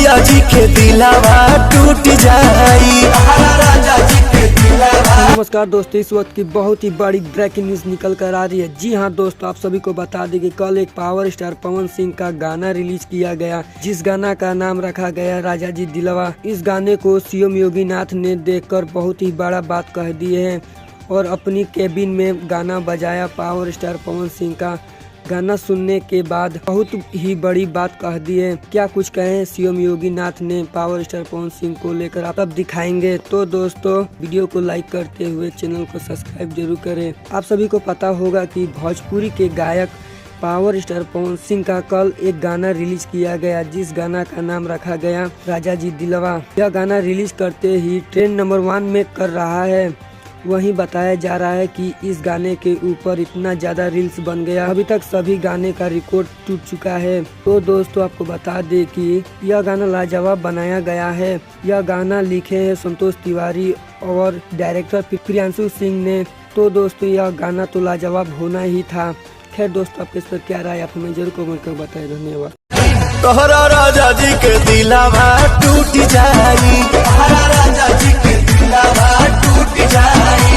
राजा जी के दिलावा टूट जाई। राजा जी के दिलावा। नमस्कार दोस्तों, इस वक्त की बहुत ही बड़ी ब्रेकिंग न्यूज निकल कर आ रही है। जी हां दोस्तों, आप सभी को बता दें कि कल एक पावर स्टार पवन सिंह का गाना रिलीज किया गया, जिस गाना का नाम रखा गया राजा जी दिलावा। इस गाने को सीएम योगी नाथ ने देखकर बहुत ही बड़ा बात कह दिए हैं और अपनी केबिन में गाना बजाया। पावर स्टार पवन सिंह का गाना सुनने के बाद बहुत ही बड़ी बात कह दी है। क्या कुछ कहे सीएम योगी नाथ ने पावर स्टार पवन सिंह को लेकर, आप अब दिखाएंगे। तो दोस्तों, वीडियो को लाइक करते हुए चैनल को सब्सक्राइब जरूर करें। आप सभी को पता होगा कि भोजपुरी के गायक पावर स्टार पवन सिंह का कल एक गाना रिलीज किया गया, जिस गाना का नाम रखा गया राजा जी दिलावा। यह गाना रिलीज करते ही ट्रेंड नंबर 1 में कर रहा है। वहीं बताया जा रहा है कि इस गाने के ऊपर इतना ज्यादा रील्स बन गया, अभी तक सभी गाने का रिकॉर्ड टूट चुका है। तो दोस्तों, आपको बता दें कि यह गाना लाजवाब बनाया गया है। यह गाना लिखे हैं संतोष तिवारी और डायरेक्टर प्रियांशु सिंह ने। तो दोस्तों, यह गाना तो लाजवाब होना ही था। खैर दोस्तों, आपके इस पर क्या राय, आप हमें जरूर कमेंट कर बताएं। धन्यवाद। तोहरा राजा जी के दिलावा टूट जाई।